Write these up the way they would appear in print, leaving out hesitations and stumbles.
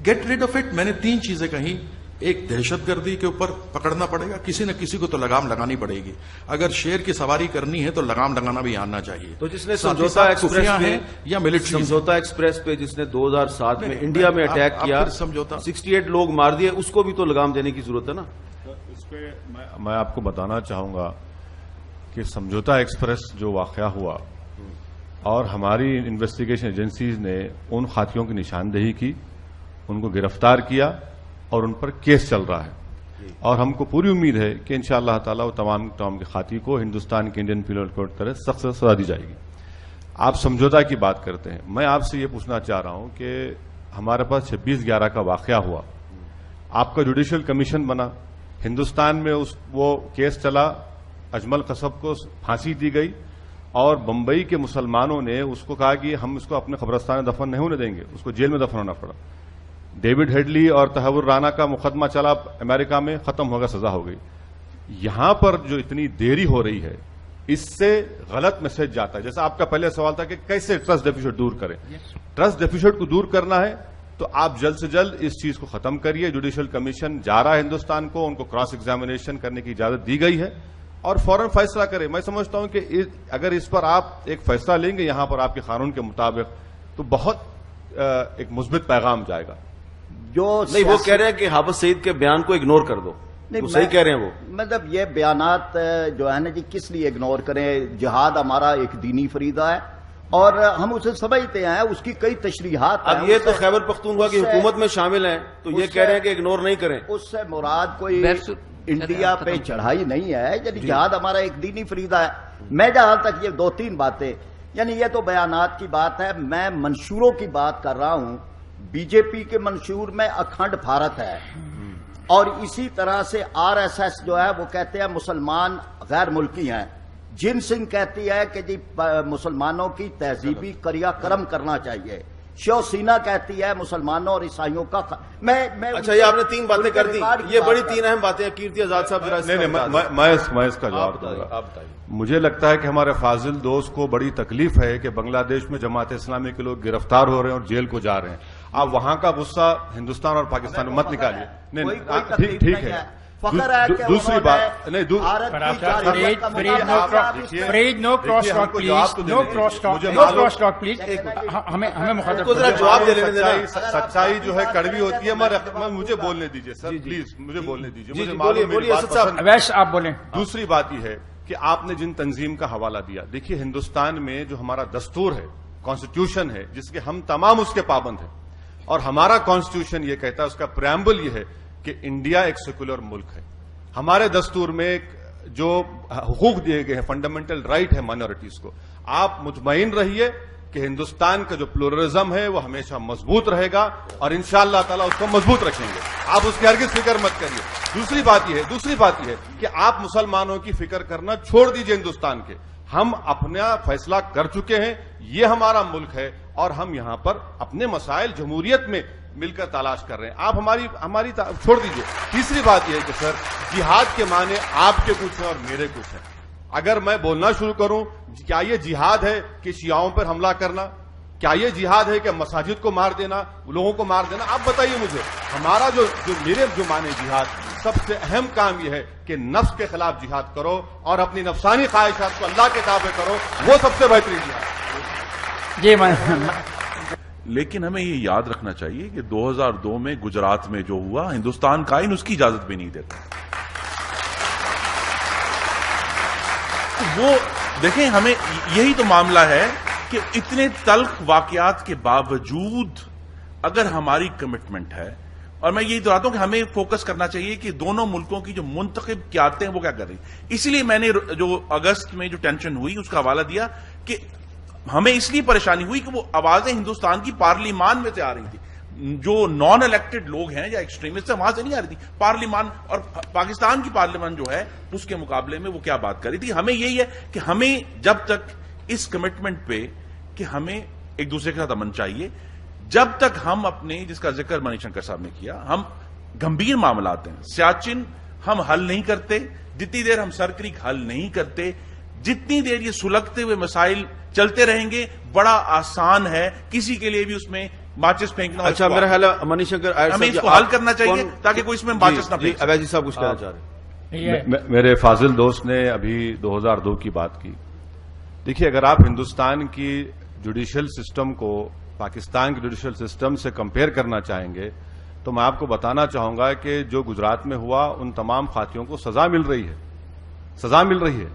Get rid of it. मैंने 3 चीजें कही। एक, दहशत गर्दी के ऊपर पकड़ना पड़ेगा, किसी न किसी को तो लगाम लगानी पड़ेगी। अगर शेर की सवारी करनी है तो लगाम लगाना भी आना चाहिए। तो जिसने समझौता एक्सप्रेस है या मिलिट्री, समझौता एक्सप्रेस पे जिसने 2007 में इंडिया में अटैक किया, समझौता 68 लोग मार दिए, उसको भी तो लगाम देने की जरूरत है ना। इस पे मैं आपको बताना चाहूंगा कि समझौता एक्सप्रेस जो वाकया हुआ और हमारी इन्वेस्टिगेशन एजेंसीज ने उन खातियों की निशानदेही की, उनको गिरफ्तार किया और उन पर केस चल रहा है और हमको पूरी उम्मीद है कि इंशाअल्लाह ताला वो तमाम के खाती को हिंदुस्तान के इंडियन पीनल कोड की तरह सख्त सजा दी जाएगी। आप समझौता की बात करते हैं, मैं आपसे ये पूछना चाह रहा हूं कि हमारे पास 26/11 का वाकया हुआ, आपका जुडिशियल कमीशन बना, हिंदुस्तान में वो केस चला, अजमल कसब को फांसी दी गई और बंबई के मुसलमानों ने उसको कहा कि हम इसको अपने कब्रिस्तान में दफन नहीं होने देंगे, उसको जेल में दफन होना पड़ा। डेविड हेडली और तहव्वुर राना का मुकदमा चला अमेरिका में, खत्म हो गया, सजा हो गई। यहां पर जो इतनी देरी हो रही है, इससे गलत मैसेज जाता है। जैसा आपका पहले सवाल था कि कैसे ट्रस्ट डेफिसिट दूर करें। ट्रस्ट डेफिसिट को दूर करना है तो आप जल्द से जल्द इस चीज को खत्म करिए। जुडिशियल कमीशन जा रहा है हिंदुस्तान को, उनको क्रॉस एग्जामिनेशन करने की इजाजत दी गई है और फौरन फैसला करें। मैं समझता हूं कि अगर इस पर आप एक फैसला लेंगे यहां पर आपके कानून के मुताबिक, तो बहुत एक मुस्बित पैगाम जाएगा। जो नहीं, वो कह रहे हैं कि हाफिज सईद के बयान को इग्नोर कर दो, वो सही कह रहे हैं। वो मतलब ये बयानात जो है ना जी, किस लिए इग्नोर करें? जिहाद हमारा एक दीनी फरीदा है और हम उसे समझते हैं, उसकी कई तशरीहात। अब ये तो खैबर पख्तूनख्वा की हुकूमत में शामिल हैं, तो ये कह रहे हैं कि इग्नोर नहीं करें। उससे मुराद कोई इंडिया पे चढ़ाई नहीं है, यानी जिहाद हमारा एक दीनी फरीदा है। मैं जहां तक ये 2-3 बातें, यानी ये तो बयानात की बात है, मैं मंशूरों की बात कर रहा हूं। बीजेपी के मंशूर में अखंड भारत है और इसी तरह से आरएसएस जो है वो कहते हैं मुसलमान गैर मुल्की हैं। जिन सिंह कहती है कि जी मुसलमानों की तहजीबी क्रियाक्रम करना चाहिए। शिवसेना कहती है मुसलमानों और ईसाइयों का मैं अच्छा, ये आपने 3 बातें कर दी, ये बड़ी 3 अहम बातें। कीर्ति आजाद साहब जरा मैं इसका जवाब दूंगा। मुझे लगता है कि हमारे फाजिल दोस्त को बड़ी तकलीफ है कि बांग्लादेश में जमात इस्लामी के लोग गिरफ्तार हो रहे हैं और जेल को जा रहे हैं। आप वहां का गुस्सा हिंदुस्तान और पाकिस्तान में मत निकालिए। नहीं, ठीक है। दूसरी बात नहीं, सच्चाई जो है कड़वी होती है। मुझे बोलने दीजिए सर, प्लीज मुझे बोलने दीजिए। अवैश आप बोले। दूसरी बात यह है कि आपने जिन तंजीम का हवाला दिया, देखिए हिंदुस्तान में जो हमारा दस्तूर है, कॉन्स्टिट्यूशन है, जिसके हम तमाम उसके पाबंद हैं और हमारा कॉन्स्टिट्यूशन ये कहता है, उसका प्रेम्बल ये है कि इंडिया एक सेकुलर मुल्क है। हमारे दस्तूर में जो हुकूक दिए गए हैं, फंडामेंटल राइट है माइनॉरिटीज को। आप मुतमईन रहिए कि हिंदुस्तान का जो प्लुरलिज्म है वो हमेशा मजबूत रहेगा और इंशाअल्लाह ताला उसको मजबूत रखेंगे। आप उसकी हरगिज़ फिक्र मत करिए। दूसरी बात यह है कि आप मुसलमानों की फिक्र करना छोड़ दीजिए हिंदुस्तान के। हम अपना फैसला कर चुके हैं, ये हमारा मुल्क है और हम यहां पर अपने मसाइल जमहूरियत में मिलकर तलाश कर रहे हैं। आप हमारी छोड़ दीजिए। तीसरी बात यह है कि सर, जिहाद के माने आपके कुछ हैं और मेरे कुछ हैं। अगर मैं बोलना शुरू करूं, क्या ये जिहाद है कि शियाओं पर हमला करना? क्या ये जिहाद है कि मसाजिद को मार देना, लोगों को मार देना? आप बताइए मुझे। हमारा जो मेरे जो माने जिहाद, सबसे अहम काम यह है कि नफ्स के खिलाफ जिहाद करो और अपनी नफसानी ख्वाहिशात को अल्लाह के ताबे करो, वो सबसे बेहतरीन जिहाद। जी लेकिन हमें ये याद रखना चाहिए कि 2002 में गुजरात में जो हुआ, हिंदुस्तान कायन उसकी इजाजत भी नहीं देता। वो देखें, हमें यही तो मामला है कि इतने तल्ख वाकयात के बावजूद अगर हमारी कमिटमेंट है, और मैं यही दोहराता हूं कि हमें फोकस करना चाहिए कि दोनों मुल्कों की जो मुंतखब क़यादतें हैं वो क्या कर रही। इसलिए मैंने जो अगस्त में जो टेंशन हुई उसका हवाला दिया कि हमें इसलिए परेशानी हुई कि वो आवाजें हिंदुस्तान की पार्लिमान में से आ रही थी। जो नॉन इलेक्टेड लोग हैं या एक्सट्रीमिस्ट वहां से नहीं आ रही थी, पार्लिमान, और पाकिस्तान की पार्लियामेंट जो है उसके मुकाबले में वो क्या बात कर रही थी। हमें यही है कि हमें जब तक इस कमिटमेंट पे कि हमें एक दूसरे के साथ अमन चाहिए, जब तक हम अपने, जिसका जिक्र मणिशंकर साहब ने किया, हम गंभीर मामलात हैं, सियाचिन हम हल नहीं करते, जितनी देर हम सर क्रीक हल नहीं करते, जितनी देर ये सुलगते हुए मसाइल चलते रहेंगे, बड़ा आसान है किसी के लिए भी उसमें माचिस फेंकना। अच्छा, मेरा ख्याल है मनीष शंकर हमें इसको हल करना चाहिए ताकि कोई इसमें माचिस ना फेंक। अवैध जी साहब कुछ कहना चाह रहे हैं? मेरे फाजिल दोस्त ने अभी 2002 की बात की। देखिए, अगर आप हिंदुस्तान की जुडिशियल सिस्टम को पाकिस्तान के जुडिशियल सिस्टम से कंपेयर करना चाहेंगे तो मैं आपको बताना चाहूंगा कि जो गुजरात में हुआ उन तमाम खातियों को सजा मिल रही है।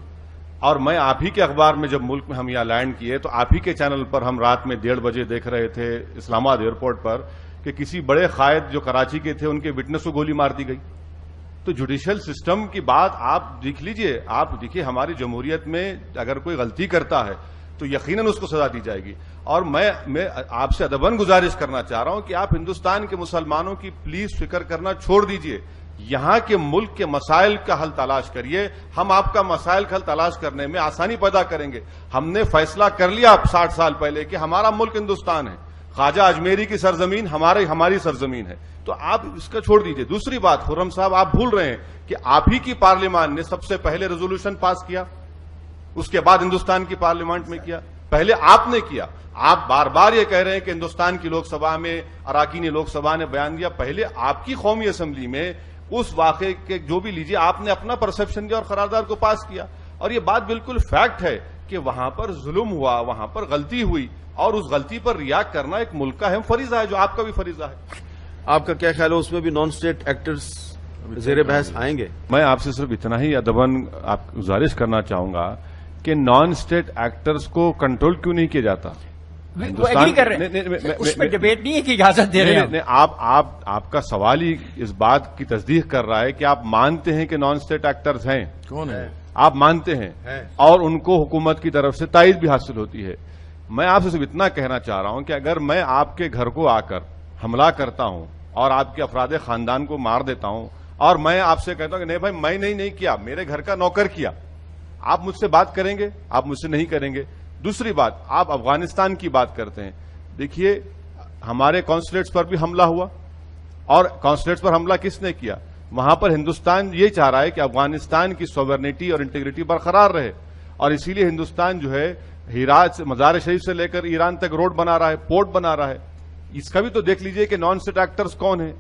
और मैं आप ही के अखबार में जब मुल्क में हम यहाँ लैंड किए तो आप ही के चैनल पर हम रात में 1:30 बजे देख रहे थे इस्लामाबाद एयरपोर्ट पर कि किसी बड़े कायद जो कराची के थे उनके विटनेस को गोली मार दी गई। तो जुडिशियल सिस्टम की बात आप देख लीजिए। आप देखिए, हमारी जमहूरियत में अगर कोई गलती करता है तो यकीनन उसको सजा दी जाएगी। और मैं आपसे अदबन गुजारिश करना चाह रहा हूं कि आप हिंदुस्तान के मुसलमानों की प्लीज फिक्र करना छोड़ दीजिए। यहां के मुल्क के मसाइल का हल तलाश करिए। हम आपका मसाइल का हल तलाश करने में आसानी पैदा करेंगे। हमने फैसला कर लिया 60 साल पहले कि हमारा मुल्क हिंदुस्तान है, ख्वाजा अजमेरी की सरजमीन हमारी सरजमीन है, तो आप इसका छोड़ दीजिए। दूसरी बात, खुर्रम साहब, आप भूल रहे हैं कि आप ही की पार्लियामान ने सबसे पहले रेजोल्यूशन पास किया, उसके बाद हिंदुस्तान की पार्लियामेंट में किया, पहले आपने किया। आप बार बार ये कह रहे हैं कि हिंदुस्तान की लोकसभा में, अराकीन लोकसभा ने बयान दिया, पहले आपकी कौमी असेंबली में उस वाकये के जो भी लीजिए आपने अपना परसेप्शन दिया और करारदाद को पास किया। और ये बात बिल्कुल फैक्ट है कि वहां पर जुल्म हुआ, वहां पर गलती हुई और उस गलती पर रिएक्ट करना एक मुल्क का अहम फरीजा है, जो आपका भी फरीजा है। आपका क्या ख्याल है, उसमें भी नॉन स्टेट एक्टर्स ज़ेरे बहस आएंगे? मैं आपसे सिर्फ इतना ही अदबन आप गुजारिश करना चाहूंगा कि नॉन स्टेट एक्टर्स को कंट्रोल क्यों नहीं किया जाता? एग्री कर रहे हैं, उसमें डिबेट नहीं है कि इजाजत दे रहे हैं। आपका सवाल ही इस बात की तस्दीक कर रहा है कि आप मानते हैं कि नॉन स्टेट एक्टर्स हैं। कौन है? आप मानते हैं और उनको हुकूमत की तरफ से तायद भी हासिल होती है। मैं आपसे सिर्फ इतना कहना चाह रहा हूं कि अगर मैं आपके घर को आकर हमला करता हूं और आपके अफराद खानदान को मार देता हूं और मैं आपसे कहता हूं कि नहीं भाई मैं नहीं किया, मेरे घर का नौकर किया, आप मुझसे बात करेंगे? आप मुझसे नहीं करेंगे। दूसरी बात, आप अफगानिस्तान की बात करते हैं। देखिए, हमारे कॉन्सुलेट्स पर भी हमला हुआ और कॉन्सुलेट्स पर हमला किसने किया? वहां पर हिंदुस्तान ये चाह रहा है कि अफगानिस्तान की सॉवरेनिटी और इंटीग्रिटी बरकरार रहे और इसीलिए हिंदुस्तान जो है हिरात से, मजार शरीफ से लेकर ईरान तक रोड बना रहा है, पोर्ट बना रहा है। इसका भी तो देख लीजिए कि नॉन स्टेट एक्टर्स कौन है।